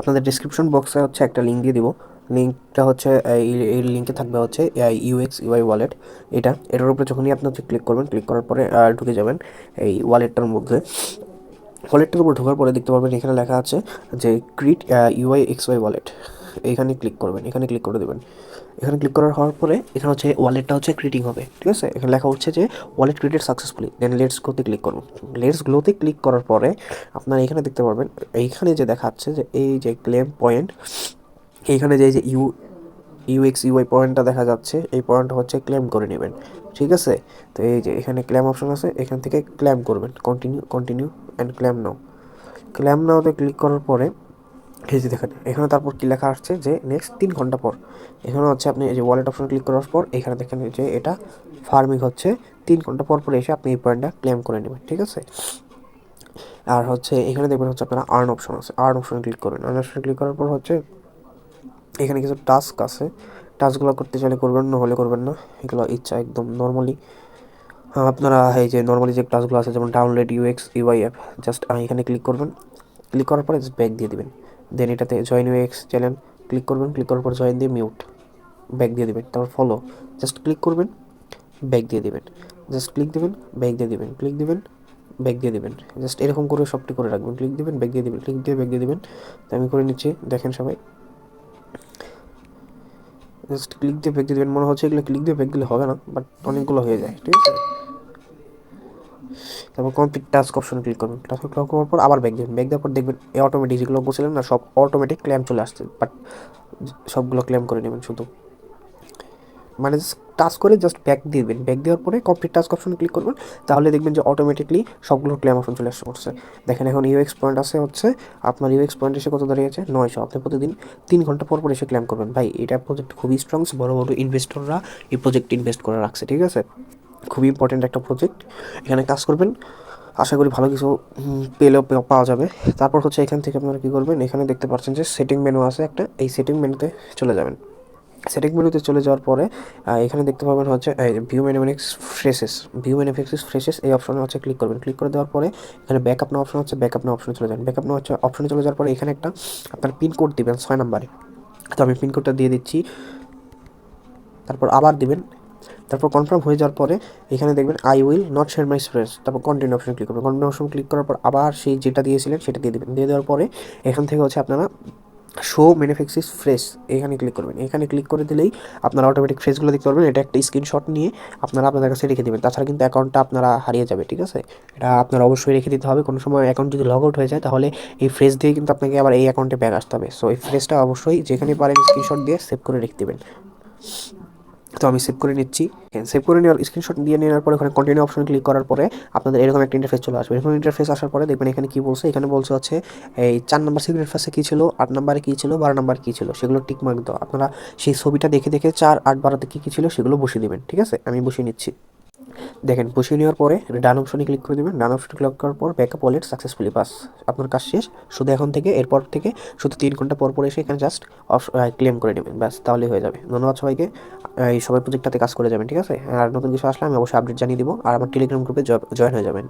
আপনাদের ডিসক্রিপশন বক্সে হচ্ছে একটা লিঙ্ক দিয়ে দিব। লিঙ্কটা হচ্ছে এই লিঙ্কে থাকবে হচ্ছে ইউএক্স ইউআই ওয়ালেট। এটার উপরে যখনই আপনি হচ্ছে ক্লিক করবেন, ক্লিক করার পরে ঢুকে যাবেন এই ওয়ালেটটার মধ্যে। ওয়ালেটটার উপর ঢোকার পরে দেখতে পারবেন এখানে লেখা আছে যে create UI X Y wallet. এখানে ক্লিক করবেন, এখানে ক্লিক করে দেবেন। এখানে ক্লিক করার হওয়ার পরে এখানে হচ্ছে ওয়ালেটটা হচ্ছে ক্রিয়েটিং হবে, ঠিক আছে। এখানে লেখা হচ্ছে যে wallet created successfully, then let's গ্লোতে ক্লিক করুন। লেটস গ্লোতে ক্লিক করার পরে আপনারা এখানে দেখতে পারবেন, এইখানে যে দেখাচ্ছে যে এই যে ক্লেম পয়েন্ট, এইখানে যে ইউএক্স ইউআই পয়েন্টটা দেখা যাচ্ছে, এই পয়েন্টটা হচ্ছে ক্লেম করে নেবেন, ঠিক আছে। তো এই যে এখানে ক্লেম অপশন আছে, এখান থেকে ক্লেম করবেন, continue and claim now. Claim নাওতে ক্লিক করার পরে এই যে দেখেন এখানে তারপর কী লেখা আসছে যে নেক্সট 3 ঘন্টা পর। এখানে হচ্ছে আপনি এই যে ওয়ালেট অপশন ক্লিক করার পর এখানে দেখেন যে এটা ফার্মিং হচ্ছে 3 ঘন্টা পর পর এসে আপনি এই পয়েন্টটা ক্লেম করে নেবেন, ঠিক আছে। আর হচ্ছে এখানে দেখবেন হচ্ছে আপনারা আর্ন অপশন আছে, আর্ন অপশনে ক্লিক করবেন। আর্ন অপশনে ক্লিক করার পর হচ্ছে এখানে কিছু টাস্ক আছে, টাস্কগুলো করতে চাইলে করবেন, না হলে করবেন না, এগুলো ইচ্ছা একদম নর্মালি। আপনারা এই যে নর্মালি যে টাস্কগুলো আছে যেমন download UX UI app, just এখানে ক্লিক করবেন। ক্লিক করার পরে ব্যাক দিয়ে দিবেন। দেন এটাতে জয়েন ইউএক্স চ্যানেল ক্লিক করবেন, ক্লিক করার পর জয়েন দিয়ে মিউট, ব্যাক দিয়ে দিবেন। তারপর ফলো, জাস্ট ক্লিক করবেন, ব্যাক দিয়ে দিবেন, জাস্ট ক্লিক দিবেন, ব্যাক দিয়ে দিবেন, ক্লিক দিবেন, ব্যাক দিয়ে দিবেন। জাস্ট এরকম করে সবটি করে রাখবেন, ক্লিক দিবেন, ব্যাক দিয়ে দিবেন, ক্লিক দিয়ে ব্যাক দিয়ে দিবেন। তো আমি করে নিচ্ছি, দেখেন সবাই। জাস্ট ক্লিক দিয়ে ব্যাক দিয়ে দেবেন। মনে হচ্ছে এগুলো ক্লিক দিয়ে ব্যাক দিলে হবে না, বাট অনেকগুলো হয়ে যায়, ঠিক আছে। তারপর কমপ্লিট টাস্ক অপশনে ক্লিক করবেন। টাস্ক ক্লিক করার পর আবার ব্যাক দেবেন, ব্যাক দেওয়ার পর দেখবেন এই অটোমেটিক যেগুলো বলছিলেন না, সব অটোমেটিক ক্লেম চলে আসছে, বাট সবগুলো ক্লেম করে নেবেন শুধু, মানে টাস্ক করে জাস্ট ব্যাক দিয়ে দেবেন। ব্যাক দেওয়ার পরে কমপ্লিট টাস্ক অপশনে ক্লিক করবেন, তাহলে দেখবেন যে অটোমেটিকলি সবগুলো ক্লেম অপশন চলে আসতে পড়ছে। দেখেন এখন ইউএক্স পয়েন্ট আছে হচ্ছে আপনার ইউএক্স পয়েন্ট এসে কত দাঁড়িয়েছে 900। আপনি প্রতিদিন 3 ঘন্টা পর পর এসে ক্লেম করবেন। ভাই এটা প্রজেক্ট খুবই স্ট্রং, বড় বড় ইনভেস্টররা এই প্রজেক্ট ইনভেস্ট করে রাখছে, ঠিক আছে। খুবই ইম্পর্টেন্ট একটা প্রজেক্ট, এখানে কাজ করবেন, আশা করি ভালো কিছু পেলেও পাওয়া যাবে। তারপর হচ্ছে এখান থেকে আপনারা কী করবেন, এখানে দেখতে পাচ্ছেন যে সেটিং মেনু আছে একটা, এই সেটিং মেনুতে চলে যাবেন। সেটিং মেনুতে চলে যাওয়ার পরে এখানে দেখতে পাবেন হচ্ছে ভিউ ম্যানুফ্যাক্স ফ্রেশেস, ভিউ ম্যানুফ্যাক্স ফ্রেশেস এই অপশনে হচ্ছে ক্লিক করবেন। ক্লিক করে দেওয়ার পরে এখানে ব্যাকআপ নাও অপশন হচ্ছে, ব্যাকআপ নাও অপশনে চলে যাবেন। ব্যাকআপ নাও হচ্ছে অপশনে চলে যাওয়ার পরে এখানে একটা আপনার পিন কোড দিবেন 6 নম্বরে। তো আমি পিন কোডটা দিয়ে দিচ্ছি, তারপর আবার দিবেন। তারপর কনফার্ম হয়ে যাওয়ার পরে এখানে দেখবেন I will not share my স্প্রেস, তারপর কন্টিনিউ অপশন ক্লিক করবেন। কন্টিনিউ অপশন ক্লিক করার পর আবার সেই যেটা দিয়েছিলেন সেটা দিয়ে দেবেন। দিয়ে দেওয়ার পরে এখান থেকে হচ্ছে আপনারা শো ম্যানুফ্যাক্সার্স ফ্রেশ এখানে ক্লিক করবেন। এখানে ক্লিক করে দিলেই আপনারা অটোমেটিক ফ্রেশগুলো দেখতে পারবেন। এটা একটা স্ক্রিনশট নিয়ে আপনারা আপনাদের কাছে রেখে দেবেন, তাছাড়া কিন্তু অ্যাকাউন্টটা আপনারা হারিয়ে যাবে, ঠিক আছে। এটা আপনারা অবশ্যই রেখে দিতে হবে। কোনো সময় অ্যাকাউন্ট যদি লগ আউট হয়ে যায় তাহলে এই ফ্রেশ দিয়ে কিন্তু আপনাকে আবার এই অ্যাকাউন্টে ব্যাক আসতে হবে। সো এই ফ্রেশটা অবশ্যই যেখানে পারেন স্ক্রিনশট দিয়ে সেভ করে রেখে দেবেন। তো আমি সেভ করে নিচ্ছি। সেভ করে নেওয়ার স্ক্রিনশট দিয়ে নেওয়ার পরে ওখানে কন্টিনিউ অপশন ক্লিক করার পরে আপনাদের এরকম একটা ইন্টারফেস চলে আসবে। এরকম ইন্টারফেস আসার পরে দেখবেন এখানে কী বলছে, এখানে বলছে হচ্ছে এই 4 নাম্বার সিক্রেট ফ্রেজে কী ছিল, 8 নাম্বারে কী ছিল, 12 নাম্বার কী ছিল, সেগুলো টিকমার্ক দাও। আপনারা সেই ছবিটা দেখে দেখে 4, 8, 12তে কী কী ছিল সেগুলো বসিয়ে দেবেন, ঠিক আছে। আমি বসিয়ে নিচ্ছি। দেখেন বসিয়ে নেওয়ার পরে ডান অপশনে ক্লিক করে দেবেন। ডান অপশনে ক্লিক করার পর ব্যাকআপ ওয়ালেট সাকসেসফুলি পাস, আপনার কাজ শেষ। শুধু এখন থেকে এরপর থেকে শুধু 3 ঘন্টা পর পর এসে এখানে জাস্ট ক্লেম করে নেবেন, ব্যাস তাহলেই হয়ে যাবে। ধন্যবাদ সবাইকে, এই সবাই প্রজেক্টটাতে কাজ করে যাবেন, ঠিক আছে। আর নতুন কিছু আসলে আমি অবশ্যই আপডেট জানিয়ে দিব, আর আমার টেলিগ্রাম গ্রুপে জয়েন হয়ে যাবেন।